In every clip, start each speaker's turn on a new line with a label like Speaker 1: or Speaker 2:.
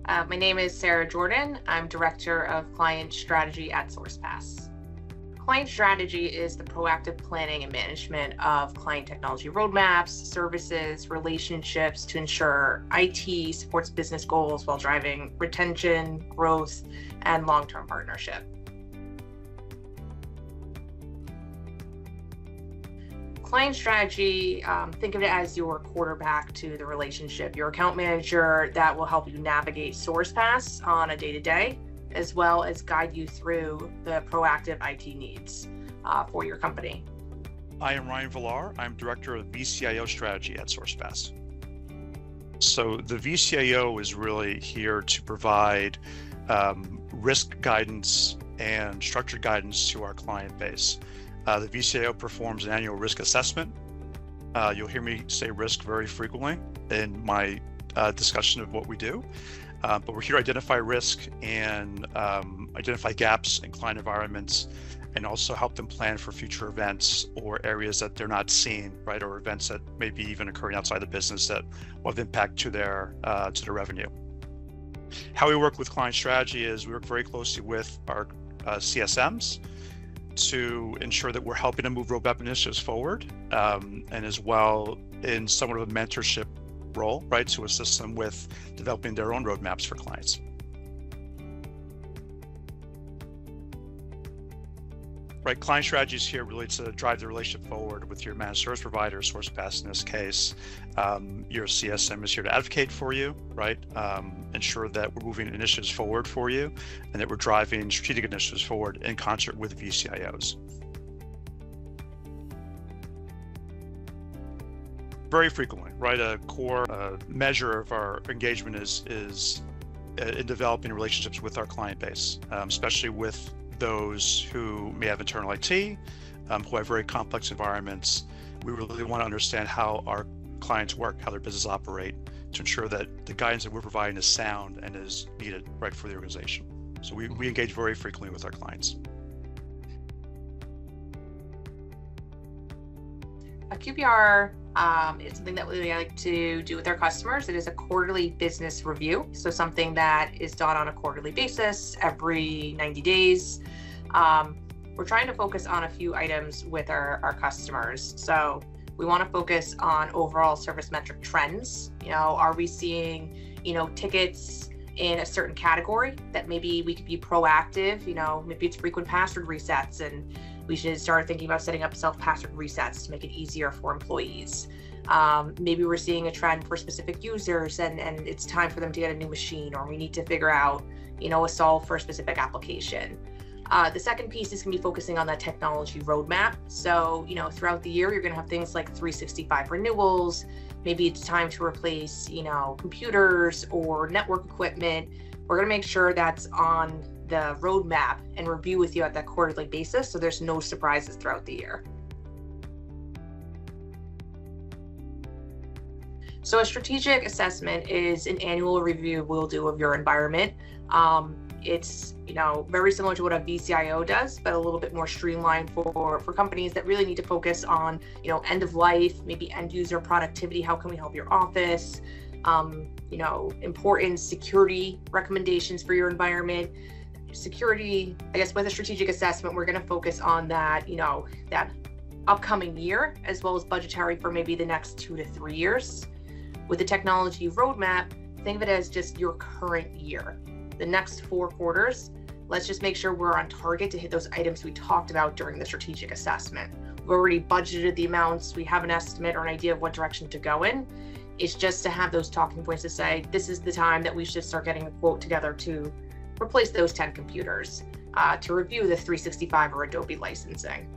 Speaker 1: My name is Sarah Jordan. I'm Director of Client Strategy at Sourcepass. Client strategy is the proactive planning and management of client technology roadmaps, services, relationships to ensure IT supports business goals while driving retention, growth, and long-term partnership. Client strategy, think of it as your quarterback to the relationship, your account manager that will help you navigate Sourcepass on a day-to-day, as well as guide you through the proactive IT needs for your company.
Speaker 2: I am Ryan Villar. I'm Director of vCIO Strategy at Sourcepass. So the vCIO is really here to provide risk guidance and structured guidance to our client base. The vCIO performs an annual risk assessment. You'll hear me say risk very frequently in my discussion of what we do. But we're here to identify risk and identify gaps in client environments, and also help them plan for future events or areas that they're not seeing, right? Or events that may be even occurring outside the business that will have impact to their revenue. How we work with client strategy is we work very closely with our CSMs to ensure that we're helping them move roadmap initiatives forward, and as well in somewhat of a mentorship role, right, to assist them with developing their own roadmaps for clients. Right, client strategies here really to drive the relationship forward with your managed service provider, Sourcepass in this case. Your CSM is here to advocate for you, right? Ensure that we're moving initiatives forward for you, and that we're driving strategic initiatives forward in concert with vCIOs. Very frequently, right? A core measure of our engagement is in developing relationships with our client base, especially with those who may have internal IT, who have very complex environments. We really want to understand how our clients work, how their business operate, to ensure that the guidance that we're providing is sound and is needed right for the organization. So we engage very frequently with our clients.
Speaker 1: A QBR is something that we like to do with our customers. It is a quarterly business review, so something that is done on a quarterly basis every 90 days. We're trying to focus on a few items with our customers. So we want to focus on overall service metric trends. Are we seeing, tickets in a certain category that maybe we could be proactive? Maybe it's frequent password resets, and we should start thinking about setting up self-password resets to make it easier for employees. Maybe we're seeing a trend for specific users and it's time for them to get a new machine, or we need to figure out, a solve for a specific application. The second piece is going to be focusing on that technology roadmap. So, throughout the year, you're going to have things like 365 renewals. Maybe it's time to replace, computers or network equipment. We're going to make sure that's on the roadmap and review with you at that quarterly basis, so there's no surprises throughout the year. So a strategic assessment is an annual review we'll do of your environment. It's very similar to what a vCIO does, but a little bit more streamlined for companies that really need to focus on end of life, maybe end user productivity. How can we help your office? Important security recommendations for your environment. Security, I guess, with a strategic assessment, we're going to focus on that, that upcoming year, as well as budgetary for maybe the next 2 to 3 years. With the technology roadmap, think of it as just your current year. The next 4 quarters, let's just make sure we're on target to hit those items we talked about during the strategic assessment. We've already budgeted the amounts, we have an estimate or an idea of what direction to go in. It's just to have those talking points to say, this is the time that we should start getting a quote together to replace those 10 computers, to review the 365 or Adobe licensing.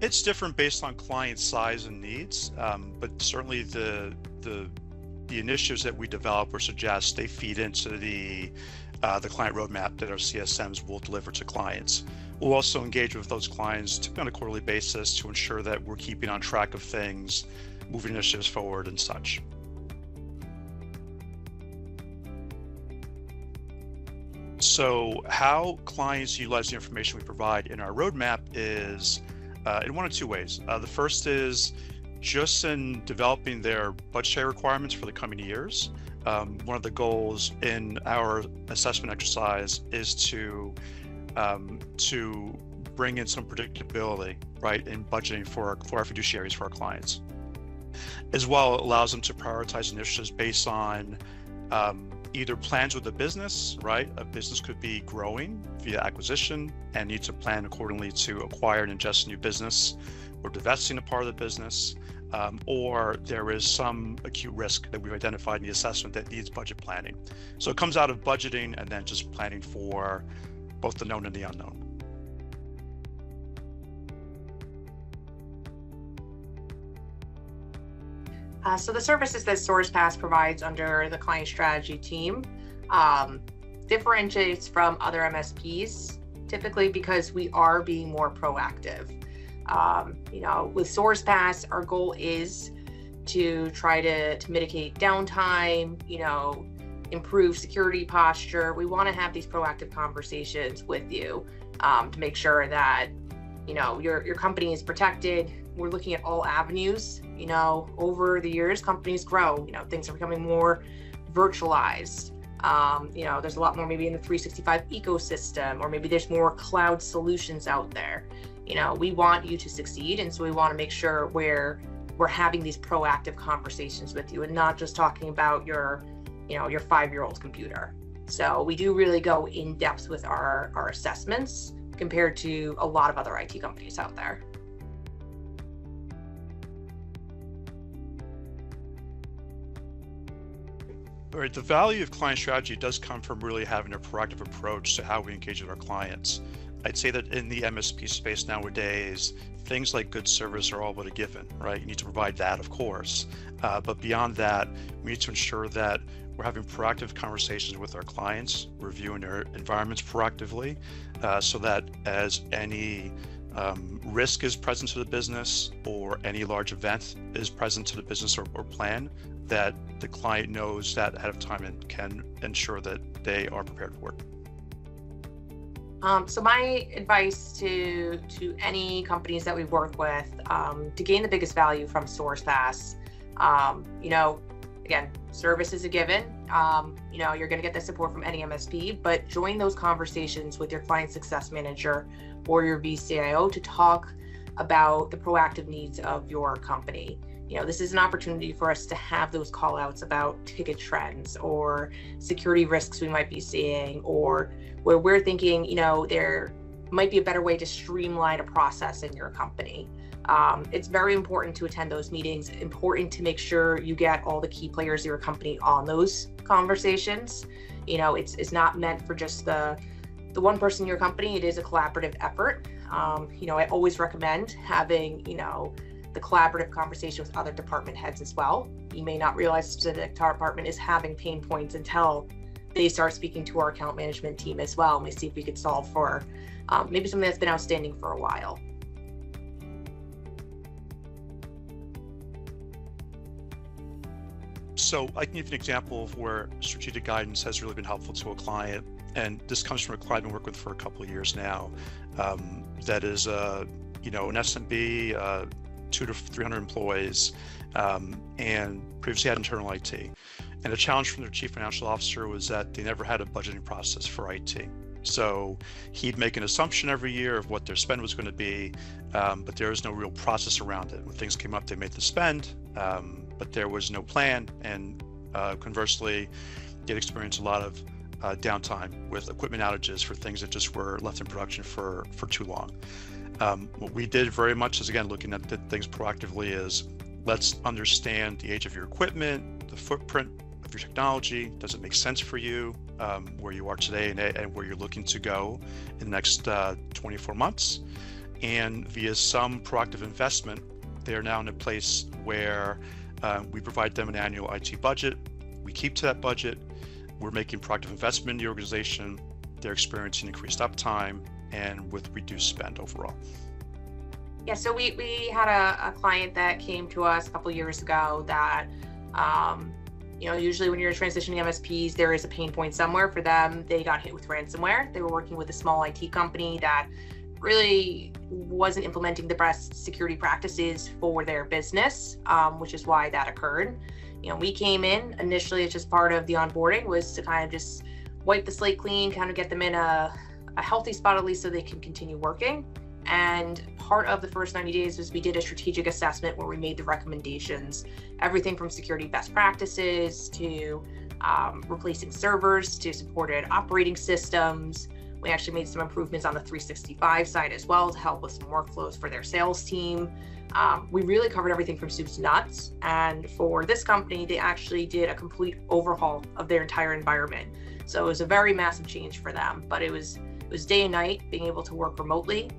Speaker 2: It's different based on client size and needs, but certainly the initiatives that we develop or suggest, they feed into the client roadmap that our CSMs will deliver to clients. We'll also engage with those clients on a quarterly basis to ensure that we're keeping on track of things, moving initiatives forward and such. So how clients utilize the information we provide in our roadmap is in one of two ways. The first is just in developing their budgetary requirements for the coming years, one of the goals in our assessment exercise is to bring in some predictability, right, in budgeting for our fiduciaries, for our clients. As well, it allows them to prioritize initiatives based on either plans with the business, right? A business could be growing via acquisition and needs to plan accordingly to acquire and ingest a new business, or divesting a part of the business, or there is some acute risk that we've identified in the assessment that needs budget planning. So it comes out of budgeting and then just planning for both the known and the unknown.
Speaker 1: So the services that Sourcepass provides under the client strategy team differentiates from other MSPs, typically because we are being more proactive. With Sourcepass, our goal is to try to mitigate downtime, improve security posture. We want to have these proactive conversations with you to make sure that, your company is protected. We're looking at all avenues. Over the years, companies grow. Things are becoming more virtualized. There's a lot more maybe in the 365 ecosystem, or maybe there's more cloud solutions out there. We want you to succeed, and so we want to make sure we're having these proactive conversations with you and not just talking about your 5-year-old computer. So we do really go in depth with our assessments compared to a lot of other IT companies out there.
Speaker 2: All right, the value of client strategy does come from really having a proactive approach to how we engage with our clients. I'd say that in the MSP space nowadays, things like good service are all but a given, right? You need to provide that, of course. But beyond that, we need to ensure that we're having proactive conversations with our clients, reviewing their environments proactively, so that as any risk is present to the business, or any large event is present to the business or plan, that the client knows that ahead of time and can ensure that they are prepared for it.
Speaker 1: So my advice to any companies that we work with, to gain the biggest value from Sourcepass, again, service is a given. You're going to get the support from any MSP, but join those conversations with your client success manager or your vCIO to talk about the proactive needs of your company. This is an opportunity for us to have those call outs about ticket trends or security risks we might be seeing, or where we're thinking, there might be a better way to streamline a process in your company. It's very important to attend those meetings, important to make sure you get all the key players of your company on those conversations. It's not meant for just the one person in your company. It is a collaborative effort. I always recommend having, the collaborative conversation with other department heads as well. You may not realize a specific department is having pain points until they start speaking to our account management team as well, and we see if we could solve for maybe something that's been outstanding for a while.
Speaker 2: So I can give you an example of where strategic guidance has really been helpful to a client, and this comes from a client I've been working with for a couple of years now. That is, an SMB, 200 to 300 employees, and previously had internal IT. And the challenge from their chief financial officer was that they never had a budgeting process for IT. So he'd make an assumption every year of what their spend was going to be, but there was no real process around it. When things came up, they made the spend, but there was no plan. And conversely, they'd experienced a lot of downtime with equipment outages for things that just were left in production for too long. What we did very much is, again, looking at things proactively, is let's understand the age of your equipment, the footprint of your technology. Does it make sense for you where you are today and where you're looking to go in the next 24 months? And via some proactive investment, they are now in a place where we provide them an annual IT budget. We keep to that budget. We're making proactive investment in the organization. They're experiencing increased uptime and with reduced spend overall.
Speaker 1: Yeah, so we had a client that came to us a couple of years ago that, usually when you're transitioning MSPs, there is a pain point somewhere for them. They got hit with ransomware. They were working with a small IT company that really wasn't implementing the best security practices for their business, which is why that occurred. We came in initially as just part of the onboarding was to kind of just wipe the slate clean, kind of get them in a healthy spot at least so they can continue working. And part of the first 90 days was we did a strategic assessment where we made the recommendations, everything from security best practices to replacing servers to supported operating systems. We actually made some improvements on the 365 side as well to help with some workflows for their sales team. We really covered everything from soup to nuts. And for this company, they actually did a complete overhaul of their entire environment. So it was a very massive change for them, but it was day and night, being able to work remotely,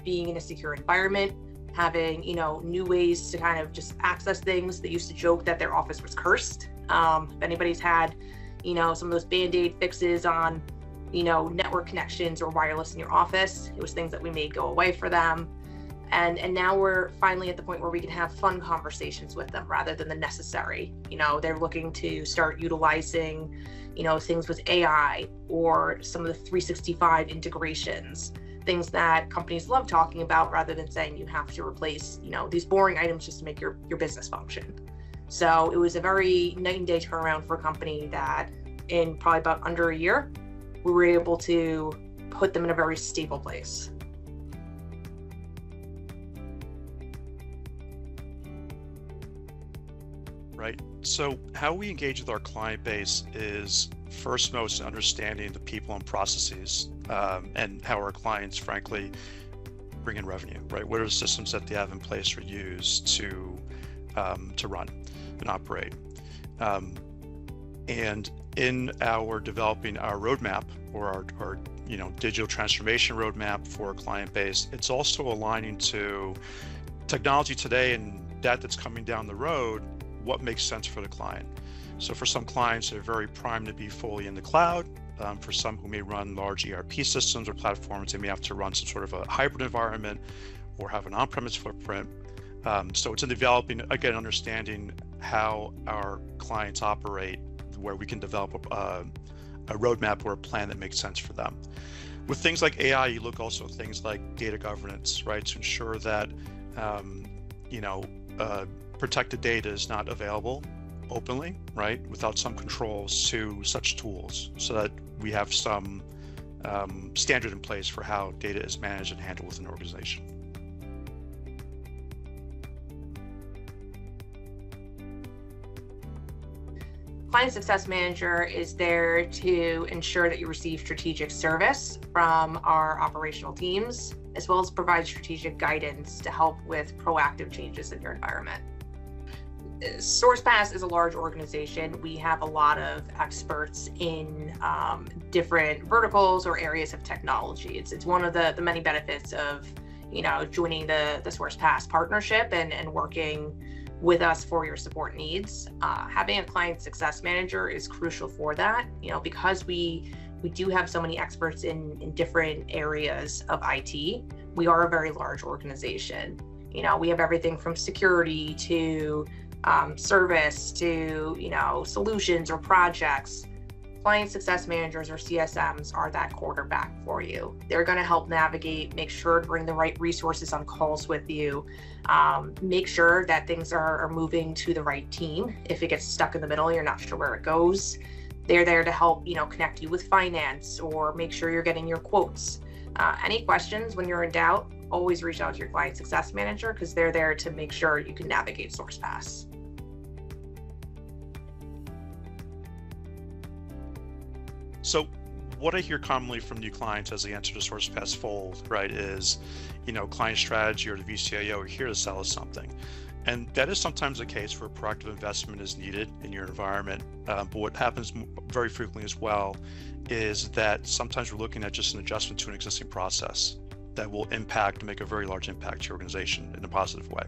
Speaker 1: being in a secure environment, having, new ways to kind of just access things. They used to joke that their office was cursed. If anybody's had, some of those Band-Aid fixes on, network connections or wireless in your office, it was things that we made go away for them. And now we're finally at the point where we can have fun conversations with them rather than the necessary. They're looking to start utilizing, things with AI or some of the 365 integrations, things that companies love talking about rather than saying you have to replace, these boring items just to make your business function. So it was a very night and day turnaround for a company that in probably about under a year, we were able to put them in a very stable place.
Speaker 2: Right. So how we engage with our client base is first most understanding the people and processes and how our clients, frankly, bring in revenue, right? What are the systems that they have in place or use to run and operate? And in our developing our roadmap or our digital transformation roadmap for our client base, it's also aligning to technology today and that's coming down the road, what makes sense for the client. So for some clients, they're very primed to be fully in the cloud. For some who may run large ERP systems or platforms, they may have to run some sort of a hybrid environment or have an on-premise footprint. So it's in developing, again, understanding how our clients operate, where we can develop a roadmap or a plan that makes sense for them. With things like AI, you look also at things like data governance, right? To ensure that, protected data is not available openly, right? Without some controls to such tools so that we have some standard in place for how data is managed and handled within an organization.
Speaker 1: Client Success Manager is there to ensure that you receive strategic service from our operational teams, as well as provide strategic guidance to help with proactive changes in your environment. Sourcepass is a large organization. We have a lot of experts in different verticals or areas of technology. It's one of the many benefits of joining the Sourcepass partnership and working with us for your support needs. Having a client success manager is crucial for that, because we do have so many experts in different areas of IT. We are a very large organization. We have everything from security to service to, solutions or projects. Client success managers or CSMs are that quarterback for you. They're going to help navigate, make sure to bring the right resources on calls with you, make sure that things are moving to the right team. If it gets stuck in the middle, you're not sure where it goes. They're there to help, connect you with finance or make sure you're getting your quotes. Any questions when you're in doubt, always reach out to your client success manager because they're there to make sure you can navigate Sourcepass.
Speaker 2: So what I hear commonly from new clients as they enter the Sourcepass fold, right, is, client strategy or the vCIO are here to sell us something. And that is sometimes the case where proactive investment is needed in your environment. But what happens very frequently as well is that sometimes we're looking at just an adjustment to an existing process that will make a very large impact to your organization in a positive way.